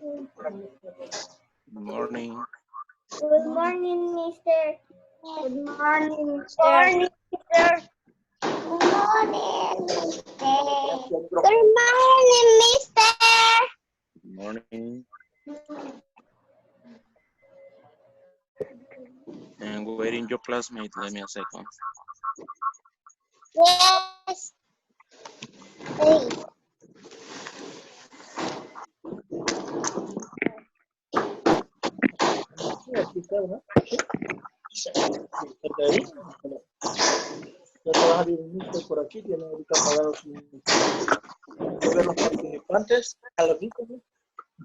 Good morning. Good morning, Mister. Good morning, Good morning, Mister. Good morning, Mister. Good morning, Mister. Good morning. And waiting your classmate. Let me a second. Yes. Hey. Aquí está, ¿no? Sí, cerca de ahí. Ya trabaja de un por aquí, tiene ahorita apagado su ver los participantes a los ricos, ¿no?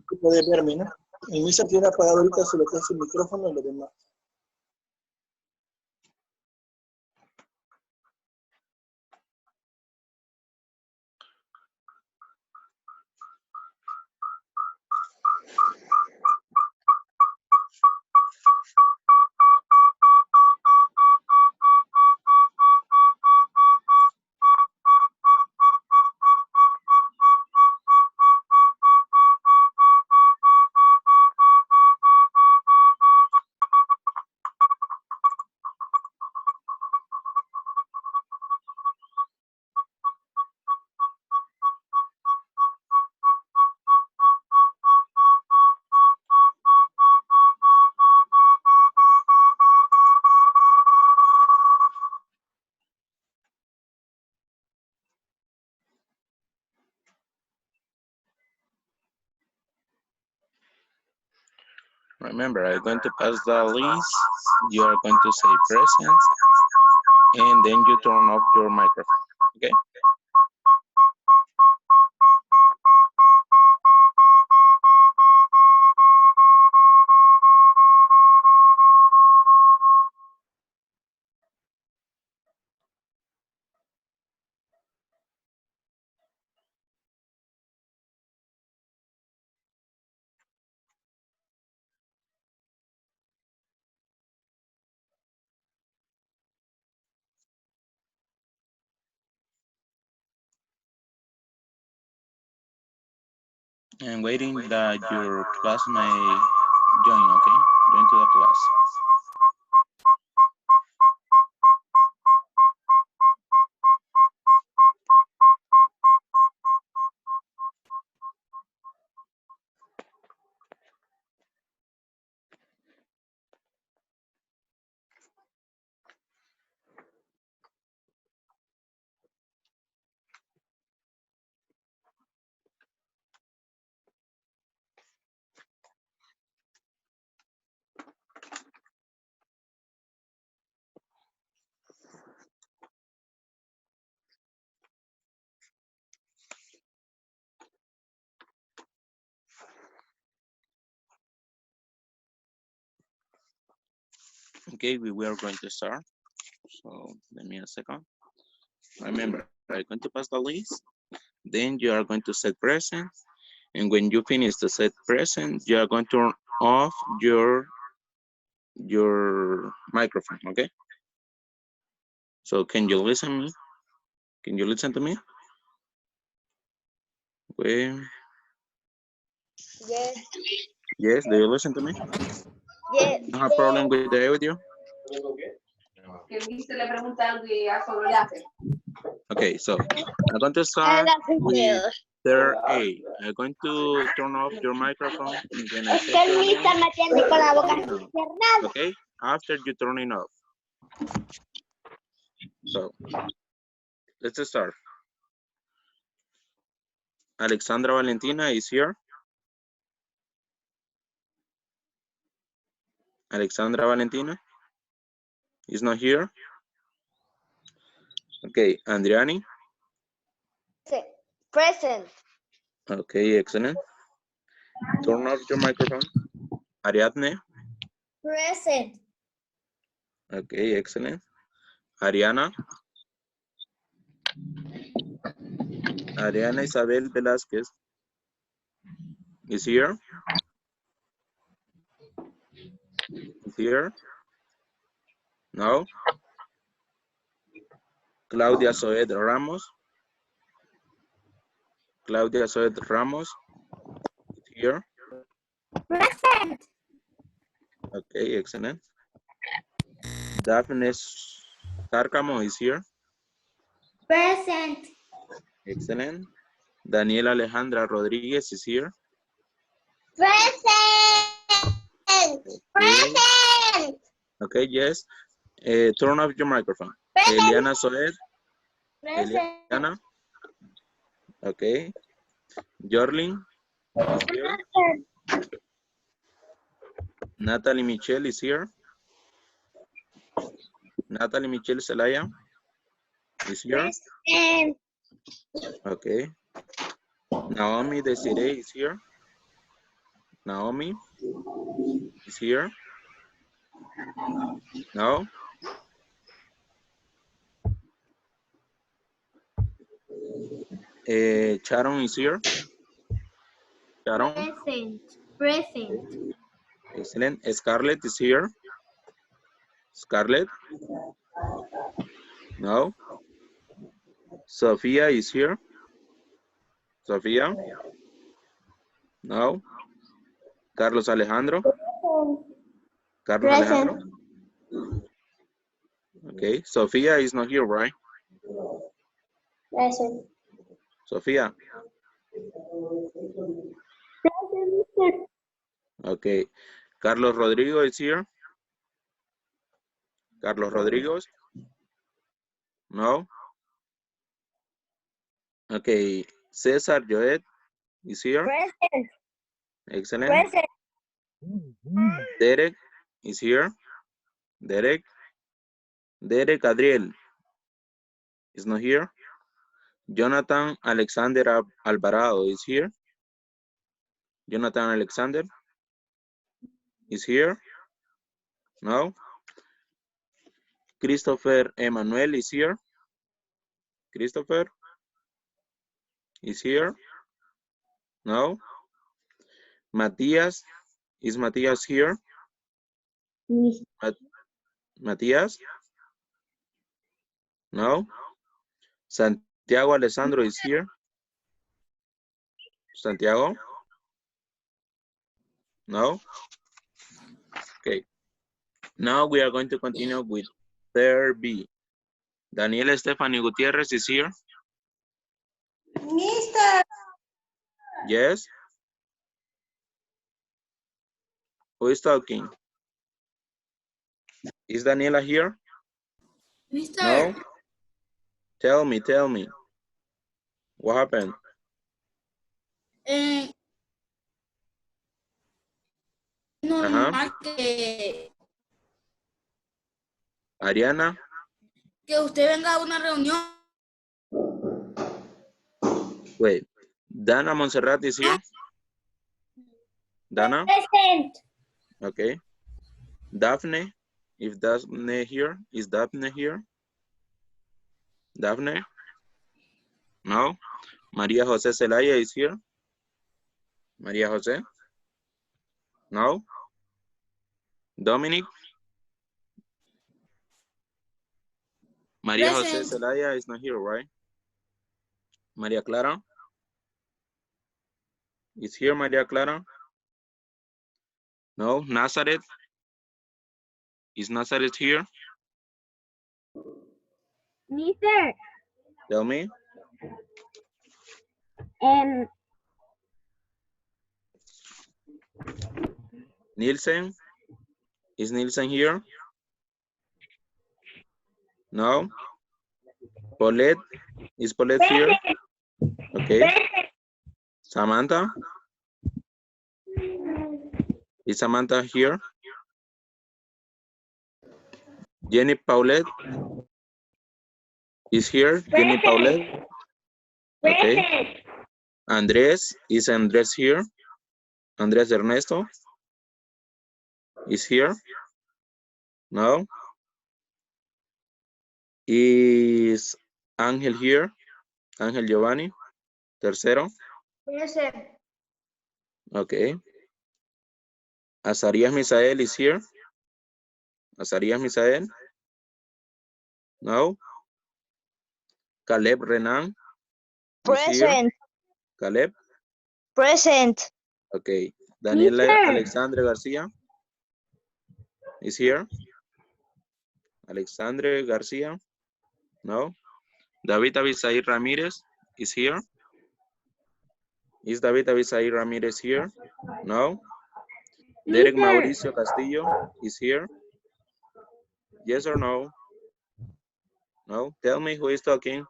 Tú puedes verme, ¿no? El misa tiene apagado ahorita su lo que es su micrófono y lo demás. Remember, I'm going to pass the list. You are going to say present. And then you turn off your microphone. Okay? And waiting that your classmate join, okay? Join to the class. Okay, we are going to start. So let me a second. Remember, I'm going to pass the list. Then you are going to set present. And when you finish the set present, you are going to turn off your microphone, okay? So can you listen me? Can you listen to me? Okay. Yes. Yes, do you listen to me? Yes. No have problem with the audio? Okay, so I'm going to start with third A. I'm going to turn off your microphone and when I Es say que el your Mister name, me tiene con la boca turn it off, cerrada. okay? After you turn it off. So let's start. Alexandra Valentina is here. Alexandra Valentina is not here. Okay, Andriani. Present. Okay, excellent. Turn off your microphone. Ariadne. Present. Okay, excellent. Ariana. Ariana Isabel Velázquez is here. Is here. No. Claudia Soed Ramos. Claudia Soed Ramos is here. Present. Okay, excellent. Daphne Sarcamo is here. Present. Excellent. Daniela Alejandra Rodriguez is here. Present. Okay, Present. okay, yes. Turn off your microphone. Present. Eliana Soler. Present. Eliana. Okay. Jorlin is here. Natalie Michelle is here. Natalie Michelle Zelaya is here. Present. Okay. Naomi Desiree is here. Naomi is here. No. Sharon is here. Sharon. Present. Present. Excellent. Scarlett is here. Scarlett. No. Sophia is here. Sophia. No. Carlos Alejandro. Carlos Present. Alejandro. Okay. Sophia is not here, right? Present. Sophia. Okay. Carlos Rodrigo is here. Carlos Rodrigo. No. Okay. Cesar Joet is here. Present. Excellent. Present. Derek is here. Derek. Derek Adriel is not here. Jonathan Alexander Alvarado is here. Jonathan Alexander is here. No. Christopher Emmanuel is here. Christopher is here. No. Matthias, is Matthias here? Matthias? No. Santiago Alessandro is here. Santiago? No. Okay. Now we are going to continue with third B. Daniela Stephanie Gutierrez is here. Mister. Yes. Who is talking? Is Daniela here? Mister. No. Tell me. What happened? Normal que Ariana. usted venga a una reunión. Wait. Dana Montserrat is here. Dana. Present. Okay. Daphne. If Daphne here, is Daphne here? Daphne? No. Maria Jose Zelaya is here. Maria Jose? No. Dominic? Maria Jose Present. Zelaya is not here, right? Maria Clara? Is here Maria Clara? No. Nazareth? Is Nazareth here? Mister. Tell me. Nielsen? Is Nielsen here? No. Paulette? Is Paulette here? Okay. Samantha? Is Samantha here? Jenny Paulette? Is here? Jenny Paulette? Okay. Andres? Is Andres here? Andres Ernesto? Is here? No. Is Angel here? Angel Giovanni? Tercero? Present. Okay. Azarias Misael is here? Azarias Misael? No. Caleb Renan? Is here? Present. Caleb? Present. Okay. Daniela Mister. Alexandre Garcia is here. Alexandre Garcia, no. David Abisair Ramirez is here. Is David Abisair Ramirez here? No. Derek Mister. Mauricio Castillo is here. Yes or no? No. Tell me who is talking.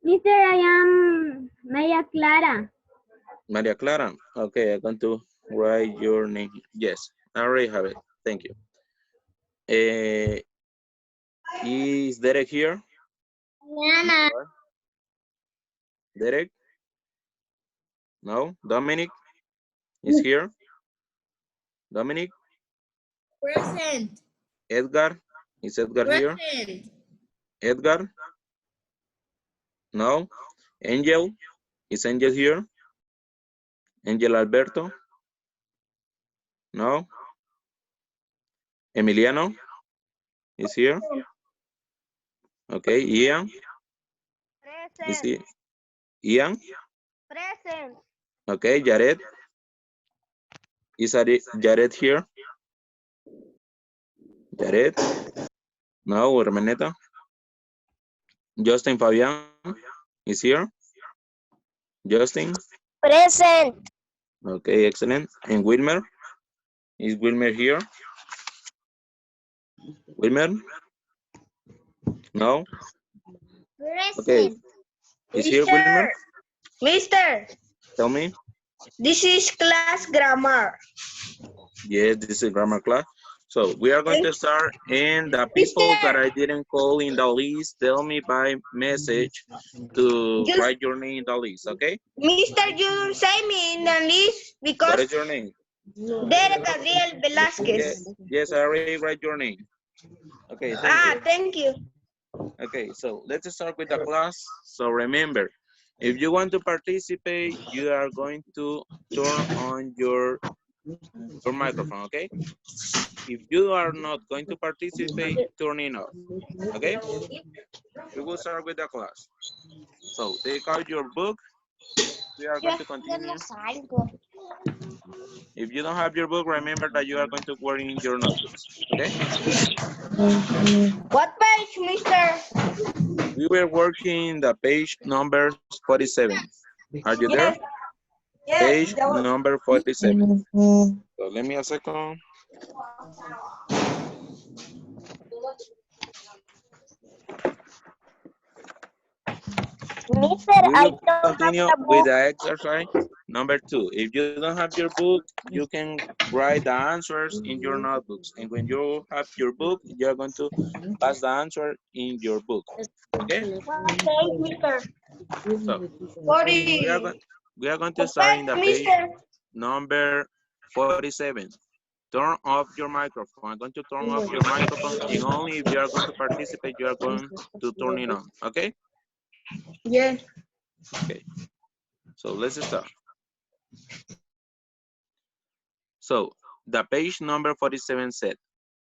Mister, I am Maria Clara. Maria Clara. Okay, I'm going to write your name. Yes, I already have it. Thank you. Is Derek here? Nana. Derek? No. Dominic is here. Dominic? Present. Edgar? Is Edgar here? Present. Edgar? No. Angel? Is Angel here? Angel Alberto? No. Emiliano? Is here? Okay. Ian? Is he? Ian? Present. Okay. Jared? Is Jared here? Jared? No. Hermeneta? Justin Fabian is here? Justin? Present. Okay, excellent. And Wilmer? Is Wilmer here? Wilmer? No? Okay. Present. Is here Wilmer? Mister, Tell me. this is class grammar. Yes, this is grammar class. So we are going to start, and the people that I didn't call in the list, tell me by message to Just- write your name in the list, okay? Mister, you don't say me in the list What because is your name? Derek Adriel Velasquez. Yes, I already write your name. Okay, thank you. Thank you. Okay, so let's start with the class. So remember, if you want to participate, you are going to turn on your microphone, okay? If you are not going to participate, turn it off, okay? We will start with the class. So take out your book. We are going to continue. If you don't have your book, remember that you are going to work in your notebooks, okay? What page, Mister? We were working the page number 47. Are you there? Page number 47. So let me a second. Mister, We will continue with the exercise number 2. If you don't have your book, you can write the answers in your notebooks. And when you have your book, you're going to pass the answer in your book. Okay? Mister? So 40. we are going to start in the page number 47. Turn off your microphone. I'm going to turn off your microphone, and only if you are going to participate, you are going to turn it on. Okay? Yes. Okay. So let's start. So the page number 47 said,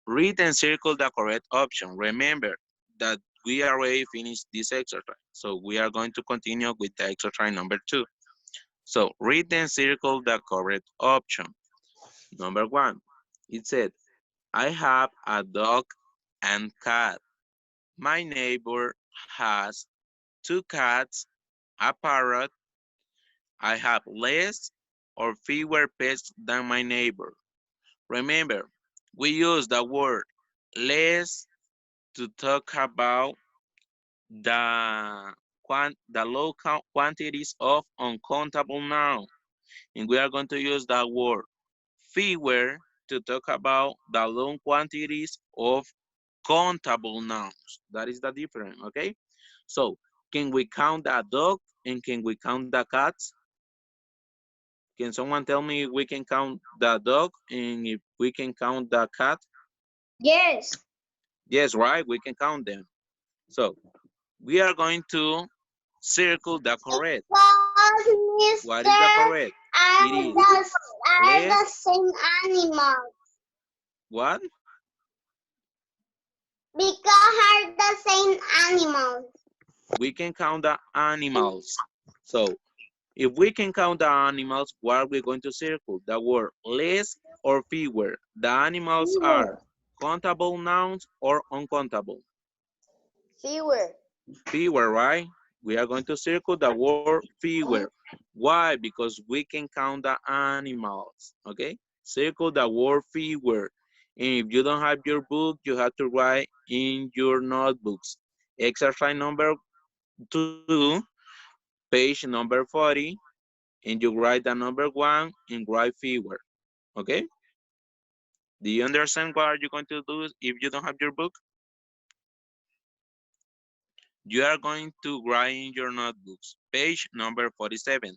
read and circle the correct option. Remember that we already finished this exercise. So we are going to continue with the exercise number 2. So read and circle the correct option. Number 1, it said, I have a dog and cat. My neighbor has 2 cats, a parrot. I have less or fewer pets than my neighbor. Remember, we use the word less to talk about the low quantities of uncountable nouns. And we are going to use the word fewer to talk about the low quantities of countable nouns. That is the difference, okay? So, can we count the dog and can we count the cats? Can someone tell me if we can count the dog and if we can count the cat? Yes. Yes, right, we can count them. So, we are going to circle the correct. What is the correct? It is Are the less. same animal. What? Because are the same animals. We can count the animals. So, If we can count the animals, what are we going to circle? The word less or fewer. The animals are countable nouns or uncountable. Fewer. Fewer, right? We are going to circle the word fewer. Why? Because we can count the animals, okay? Circle the word fewer. And if you don't have your book, you have to write in your notebooks. Exercise number 2, page number 40, and you write the number 1 and write fewer, okay? Do you understand what are you going to do if you don't have your book? You are going to write in your notebooks, page number 47,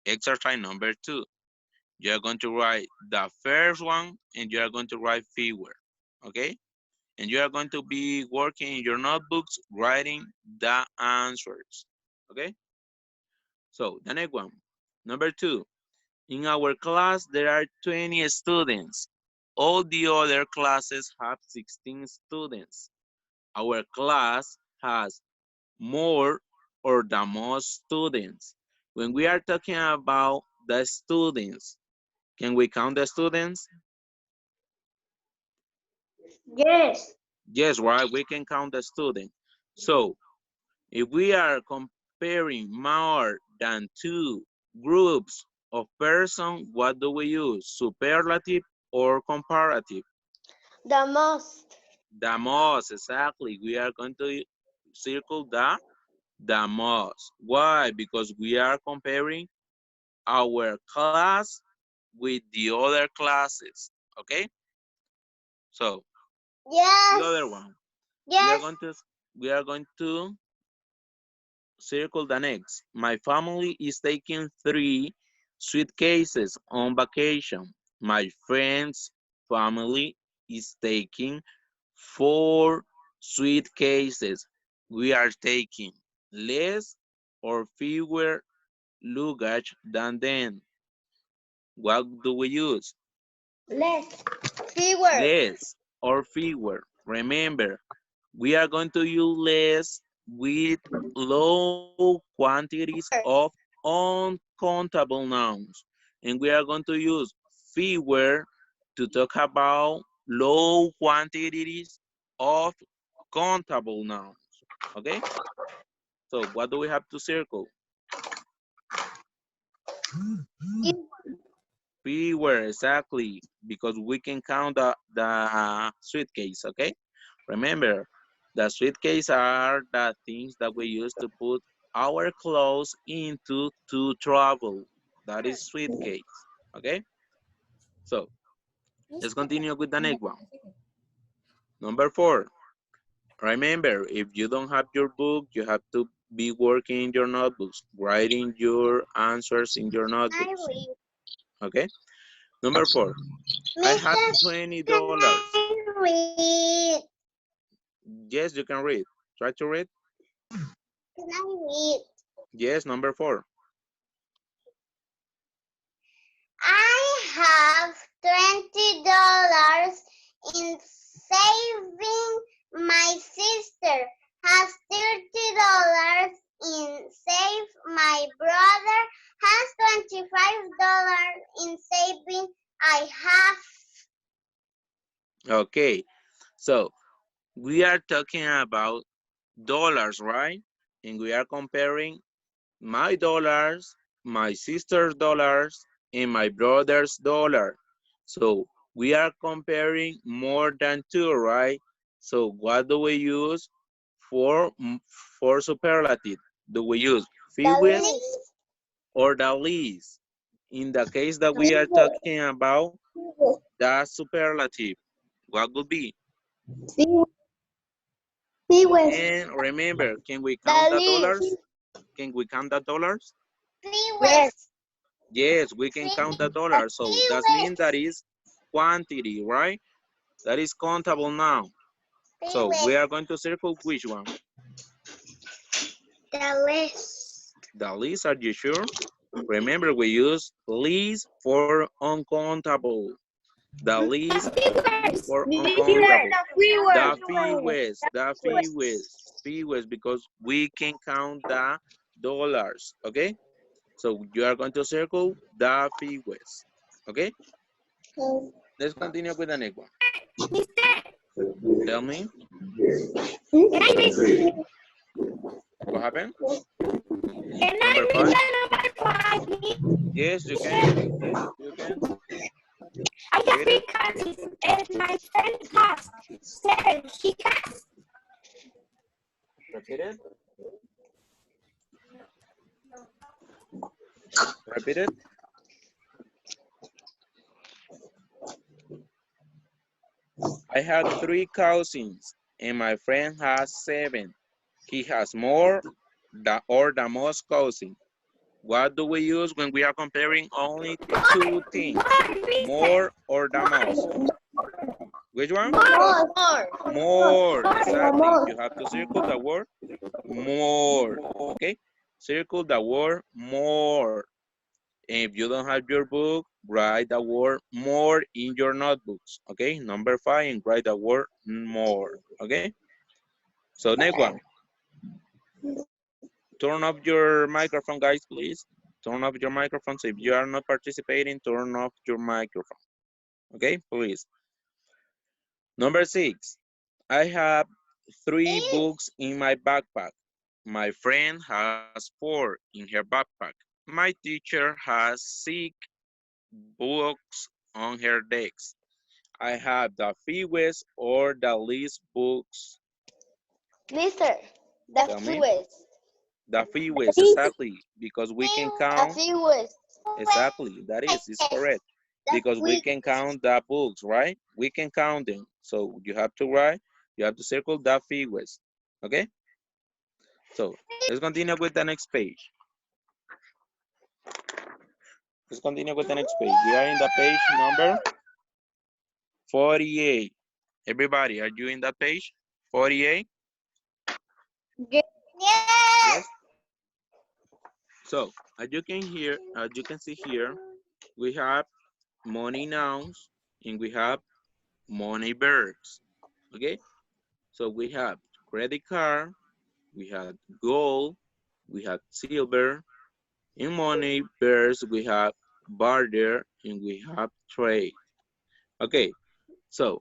exercise number 2. You are going to write the first one and you are going to write fewer, okay? And you are going to be working in your notebooks, writing the answers, okay? So the next one, number 2. In our class, there are 20 students. All the other classes have 16 students. Our class has more or the most students. When we are talking about the students, can we count the students? Yes. Yes, right, we can count the students. So if we are comparing more than 2 groups of persons, what do we use? Superlative or comparative? The most. The most, exactly. We are going to circle the most. Why? Because we are comparing our class with the other classes. Okay? So Yes. the other one. Yes. We are going to circle the next. My family is taking 3 suitcases on vacation. My friend's family is taking 4 suitcases. We are taking less or fewer luggage than them. What do we use? Less. Fewer. Less or fewer. Remember, we are going to use less with low quantities of uncountable nouns. And we are going to use fewer to talk about low quantities of countable nouns. Okay? So what do we have to circle? Fewer, exactly, because we can count the suitcase, okay? Remember, the suitcase are the things that we use to put our clothes into to travel. That is suitcase, okay? So let's continue with the next one. Number 4. Remember, if you don't have your book, you have to be working in your notebooks, writing your answers in your notebooks, okay? Number 4. I have $20. Read. Yes, you can read. Try to read. Can I read? Yes, number 4. I have $20 in saving. My sister has $30 in save. My brother has $25 in saving. I have. Okay, so we are talking about dollars, right? And we are comparing my dollars, my sister's dollars, and my brother's dollar. So we are comparing more than 2, right? So what do we use for superlative? Do we use fewest or the least? In the case that we are talking about the superlative, what would be? And remember, can we count the dollars? Can we count the dollars? Yes. Yes, we can count the dollars. So that means that is quantity, right? That is countable now. So we are going to circle which one? The list. The least, are you sure? Remember, we use least for uncountable. The least for uncountable. The fewest, because we can count the dollars, okay? So you are going to circle the figures. Okay? Let's continue with the next one. Tell me. What happened? Number 5? Yes, you can. Yes, you can. I have Read 3 it. cousins and my friend has 7. She has. Repeat it. Repeat it. I have 3 cousins and my friend has 7. He has more or the most cousins. What do we use when we are comparing only 2 things? More or the most? Which one? More. Exactly. You have to circle the word more. Okay? Circle the word more. And if you don't have your book, write the word more in your notebooks. Okay? Number 5, and write the word more. Okay? So next one. Turn off your microphone, guys, please. Turn off your microphones. If you are not participating, turn off your microphone. Okay, please. Number 6. I have 3 books in my backpack. My friend has 4 in her backpack. My teacher has 6 books on her desk. I have the fewest or the least books. Mister, the Tell me. fewest. The fewest, exactly, because we can The count. fewest. Exactly, that is correct. Because we can count the books, right? We can count them. So you have to write, you have to circle the fewest. Okay? So let's continue with the next page. Let's continue with the next page. We are in the page number 48. Everybody, are you in that page? 48? Yes. Yes. So as you can see here, we have money nouns and we have money verbs. Okay? So we have credit card, we have gold, we have silver. In money pairs, we have barter and we have trade. Okay, so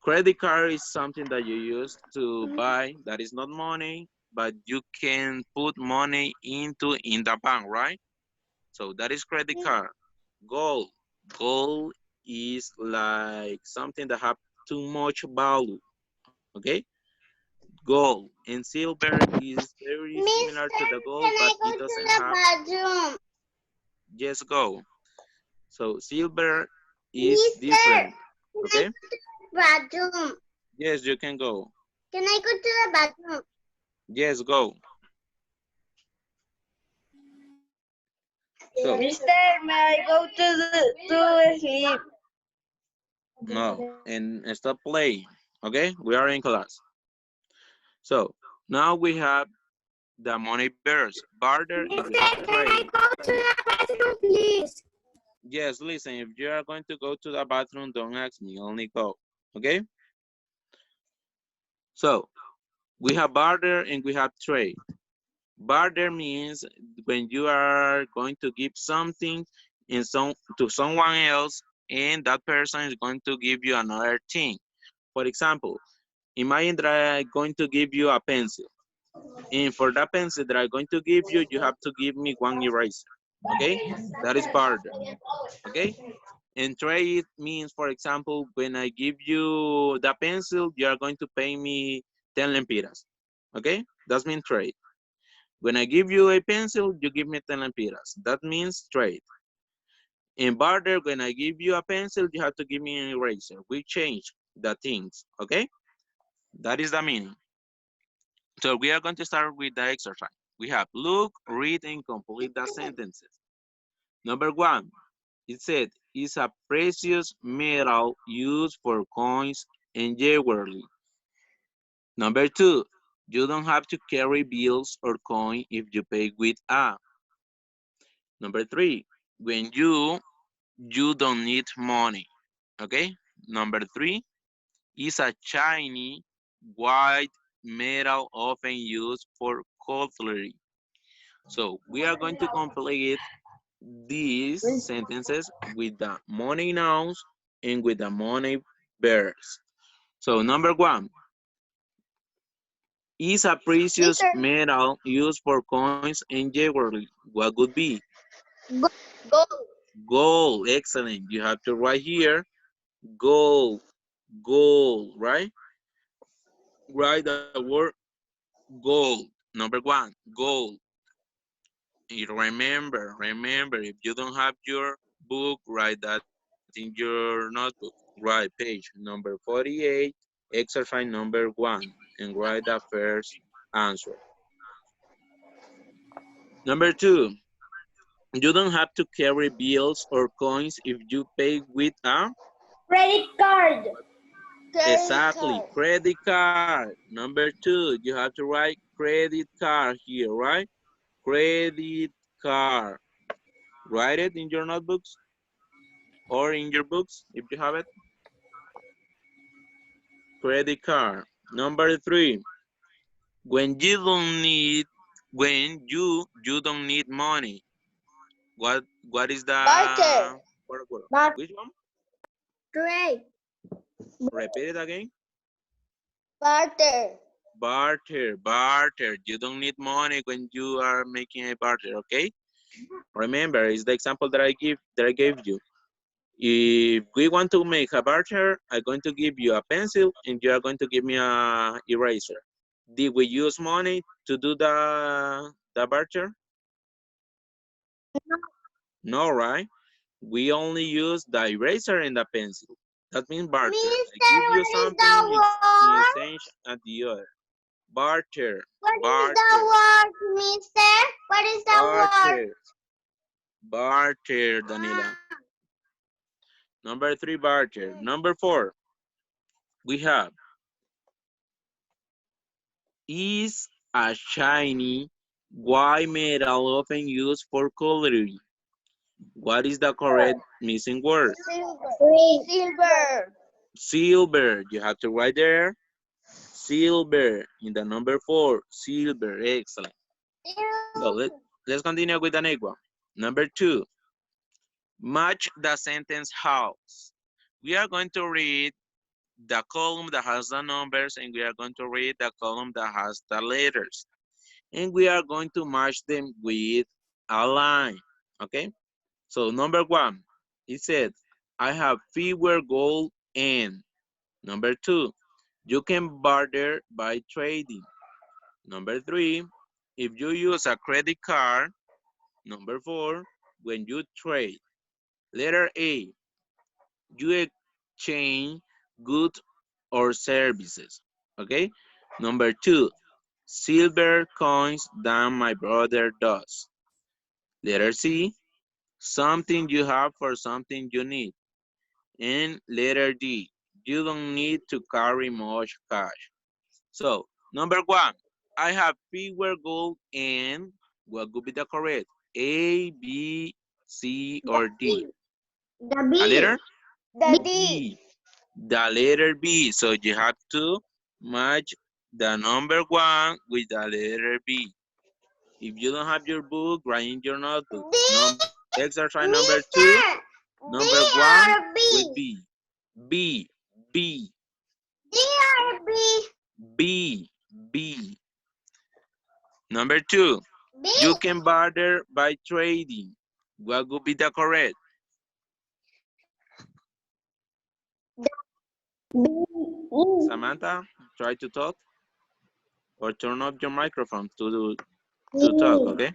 credit card is something that you use to buy that is not money, but you can put money into in the bank, right? So that is credit card. Gold. Gold is like something that have too much value. Okay? Gold and silver is very similar to Mister, the gold, can I but go it to doesn't the have bathroom? just go. So silver is Mister, different. can I Okay? go to the bathroom? Yes, you can go. Can I go to the bathroom? Yes, go. So Mister, may I go to sleep? no, and stop playing. Okay? We are in class. So now we have the money bears, barter, and we have Mister, can trade. I go to the bathroom, please? Yes, listen, if you are going to go to the bathroom, don't ask me, only go. Okay? So we have barter and we have trade. Barter means when you are going to give something to someone else and that person is going to give you another thing. For example, imagine that I'm going to give you a pencil. And for that pencil that I'm going to give you, you have to give me 1 eraser. Okay? That is barter. Okay? And trade means, for example, when I give you the pencil, you are going to pay me 10 lempiras. Okay? That means trade. When I give you a pencil, you give me 10 lempiras. That means trade. In barter, when I give you a pencil, you have to give me an eraser. We change the things, okay? That is the meaning. So we are going to start with the exercise. We have look, read, and complete the sentences. Number 1, it said, it's a precious metal used for coins and jewelry. Number 2, you don't have to carry bills or coin if you pay with a. Number 3, when you don't need money. Okay. Number 3 is a shiny white metal often used for cutlery. So we are going to complete these sentences with the money nouns and with the money verbs. So number one, is a precious Mister. metal used for coins and jewelry. What would be? Go. Gold. Excellent. You have to write here, gold, gold, right? Write the word gold. Number one, gold. You remember, if you don't have your book, write that in your notebook. Write page number 48, exercise number 1, and write the first answer. Number 2, you don't have to carry bills or coins if you pay with a, Credit card. exactly, credit card. Number 2, you have to write credit card here, right? Credit card. Write it in your notebooks or in your books if you have it. Credit card. Number 3, when you don't need money. What is the Barter. word? Bar- Which one? Trade. Repeat it again. Barter. Barter. You don't need money when you are making a barter, okay? Remember, it's the example that I gave you. If we want to make a barter, I'm going to give you a pencil and you are going to give me a eraser. Did we use money to do the barter? No, right? We only use the eraser and the pencil. That means barter. I Mister, give you what is something the in word? exchange at the other. Barter. What is Barter. the word, mister? What is the word? Barter, Danila. Number 3, barter. Number 4, we have is a shiny white metal often used for coloring. What is the correct missing word? Silver. Silver. Silver. You have to write there. Silver in the number 4. Silver. Excellent. So let's continue with the next one. Number 2. Match the sentence house. We are going to read the column that has the numbers and we are going to read the column that has the letters. And we are going to match them with a line. Okay? So number 1, it said, I have fewer gold and. Number 2, you can barter by trading. Number 3, if you use a credit card. Number 4, when you trade. Letter A, you exchange goods or services. Okay? Number 2, silver coins than my brother does. Letter C, something you have for something you need. And letter D, you don't need to carry much cash. So, number 1, I have fewer gold and what would be the correct? A, B, C, or D? The A B. letter? The D. B. The letter B. So you have to match the number 1 with the letter B. If you don't have your book, write in your notebook. Exercise number 2, number 1 or B? with B. B, B, D or B? B, B. Number 2, B. you can barter by trading. What would be the correct? Samantha, try to talk or turn off your microphone to talk, okay?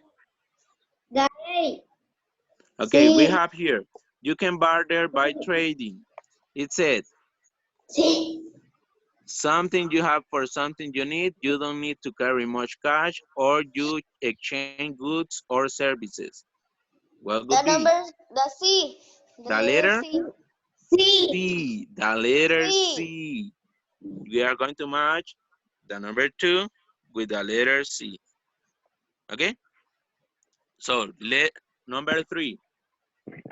The A. Okay, we C. have here, you can barter by trading. It said, C. something you have for something you need, you don't need to carry much cash, or you exchange goods or services. What would The be? numbers. The C. The letter C. C. C, the letter C. C. We are going to match the number 2 with the letter C. Okay? So, number 3,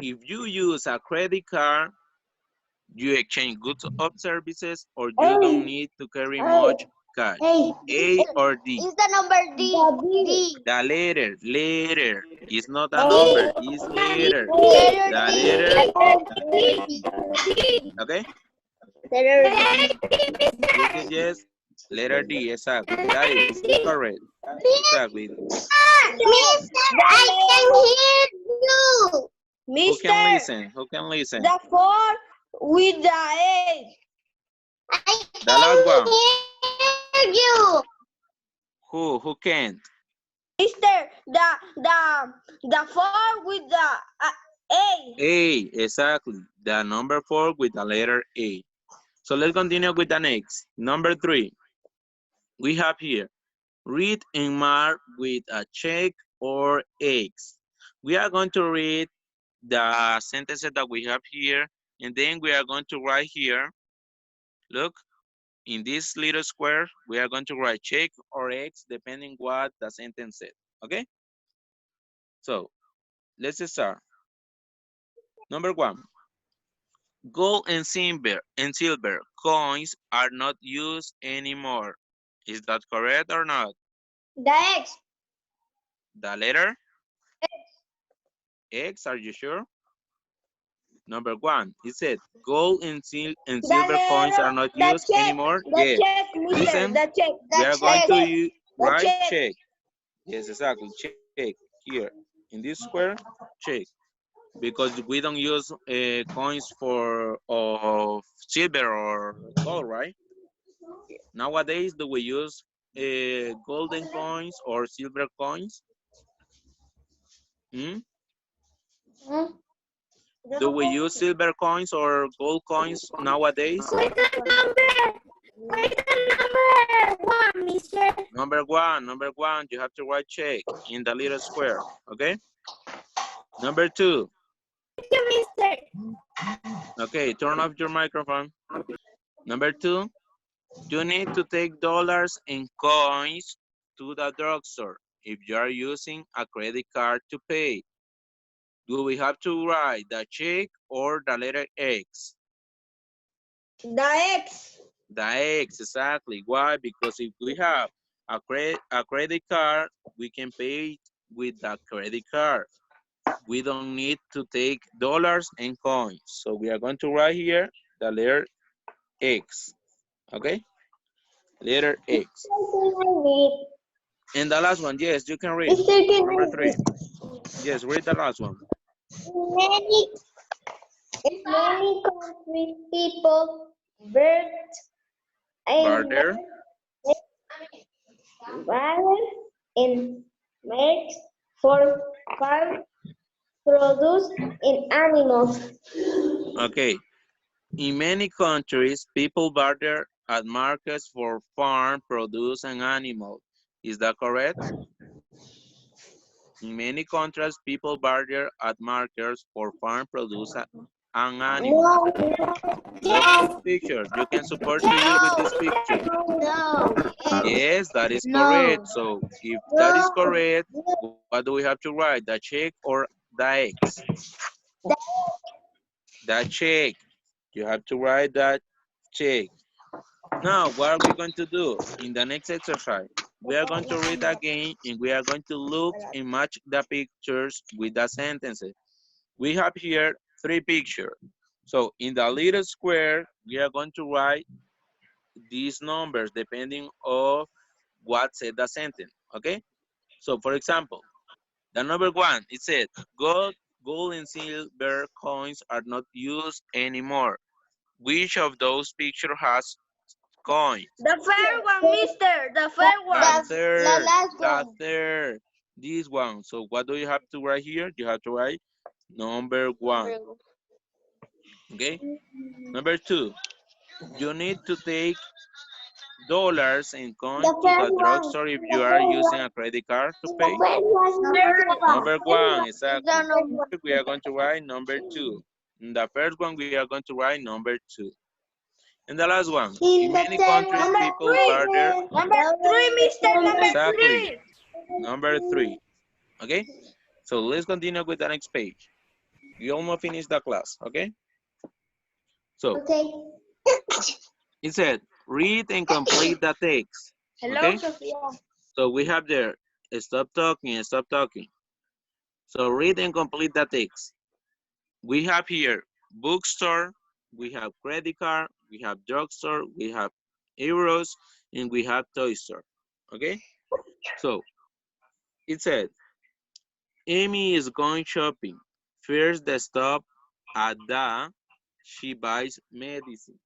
if you use a credit card, you exchange goods or services, or you don't need to carry much card? Hey, A or D? is the number D? D. The letter. It's not a number, it's letter. Letter The D. letter, okay? Letter You can just letter D, exactly. That is correct. Exactly. Mister, I can hear you. Who Mister, can listen? Who can listen? the 4 with the 8. I The last one. can hear you. Who can't? Mister, the 4 with the 8. A, exactly. The number 4 with the letter A. So let's continue with the next. Number 3. We have here, read and mark with a check or X. We are going to read the sentences that we have here, and then we are going to write here. Look, in this little square, we are going to write check or X depending what the sentence said, okay? So, let's start. Number 1, gold and silver coins are not used anymore. Is that correct or not? The X. The letter? X, are you sure? Number 1, it said gold and silver coins are not used anymore. The Yes. check, Mister, Listen, the check. we are going to use, The write check. check. Yes, exactly. Check here in this square. Check, because we don't use coins of silver or gold, right? Nowadays, do we use golden coins or silver coins? Hmm? Do we use silver coins or gold coins nowadays? Where's the number? Where's the number 1, mister? Number one, you have to write check in the little square, okay? Number 2, Thank you, mister. okay, turn off your microphone. Number 2, you need to take dollars and coins to the drugstore if you are using a credit card to pay. Do we have to write the check or the letter X? The X. The X, exactly. Why? Because if we have a credit card, we can pay it with the credit card. We don't need to take dollars and coins. So we are going to write here the letter X, okay? Letter X. And the last one, yes, you can read. Number 3. Yes, read the last one. Many countries people Barter. and make for farm produce in animals. Okay. In many countries, people barter at markets for farm produce and animals. Is that correct? In many countries, people barter at markets for farm produce and animals. Look at this picture. You can support to you with this picture. No. Yes, that is No. correct. So if that is correct, what do we have to write? The check or the X? The check. You have to write that check. Now, what are we going to do? In the next exercise, we are going to read again and we are going to look and match the pictures with the sentences. We have here 3 pictures. So in the little square, we are going to write these numbers depending on what said the sentence, okay? So for example, the number 1, it said, gold and silver coins are not used anymore. Which of those pictures has coins? The first one, Mister. The first one. The third, this one. So what do you have to write here? You have to write number 1, okay? Number 2, you need to take dollars and coins to the drugstore if you are using a credit card to pay. Number 1, exactly. We are going to write number 2. In the first one, we are going to write number 2. And the last one, in many countries, people barter. Number 3, Mister. Number Exactly. 3. Number 3. Okay? So let's continue with the next page. We almost finished the class, okay? So, Okay. it said, read and complete the text. Hello, Okay? Sophia. So we have there, stop talking, stop talking. So read and complete the text. We have here bookstore, we have credit card, we have drugstore, we have euros, and we have toy store. Okay? So it said, Amy is going shopping. First the stop at the, she buys medicine.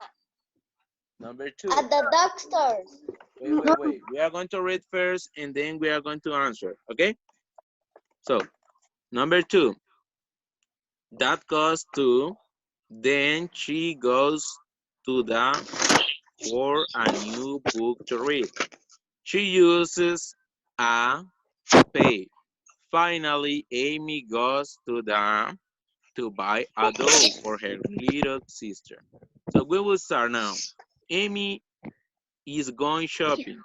Number 2. At the doctor. Wait. We are going to read first and then we are going to answer. Okay? So, number 2. That goes to, then she goes to the, for a new book to read. She uses a, to pay. Finally, Amy goes to the, to buy a doll for her little sister. So we will start now. Amy is going shopping.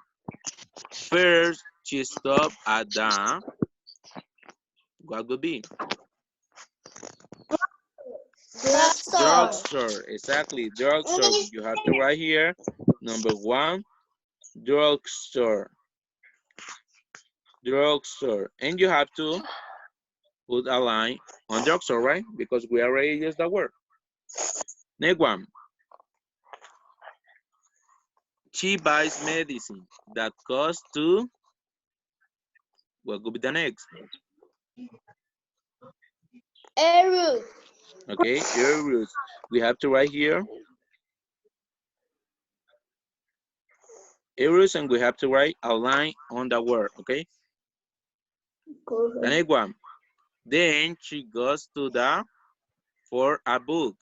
First, she stopped at the, what would be? Drugstore. Drugstore, exactly, drugstore. You have to write here, number 1, drugstore. Drugstore. And you have to put a line on drugstore, right? Because we already used the word. Next one. She buys medicine that costs to, what could be the next? Eru. Okay, euros. We have to write here euros and we have to write a line on the word, okay? The next one. Then she goes to the, for a book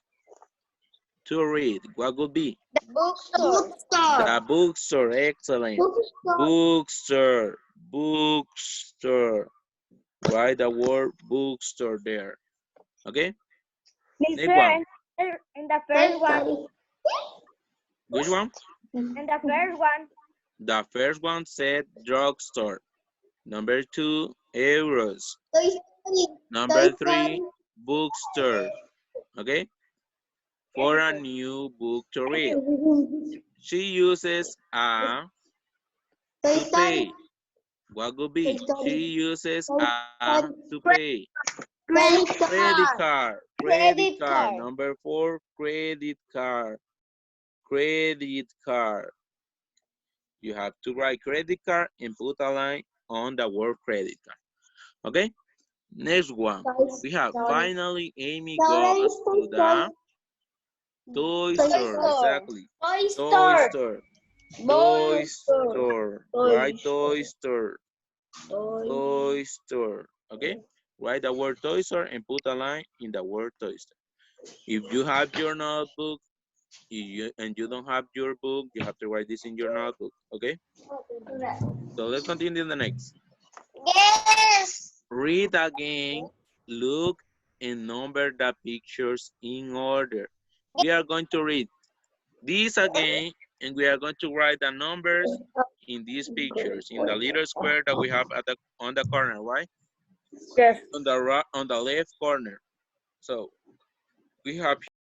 to read. What would be? Bookstore. The bookstore, excellent. Bookstore, bookstore. Write the word bookstore there, okay? Next one. In the first one, Which one? in the first one, The first one said drugstore. Number 2, euros. Number 3, bookstore. Okay? For a new book to read. She uses a, to pay. What would be? She uses a, to pay. Credit card. Credit card. Number 4, credit card. Credit card. You have to write credit card and put a line on the word credit card. Okay? Next one. We have finally Amy goes to the toy store. Exactly. Toy store. Toy store. Write toy store. Toy store. Okay? Write the word toy store and put a line in the word toy store. If you have your notebook and you don't have your book, you have to write this in your notebook. Okay? So let's continue the next. Yes. Read again, look, and number the pictures in order. We are going to read this again, and we are going to write the numbers in these pictures, in the little square that we have at the, on the corner, right? yes. On the left corner. So we have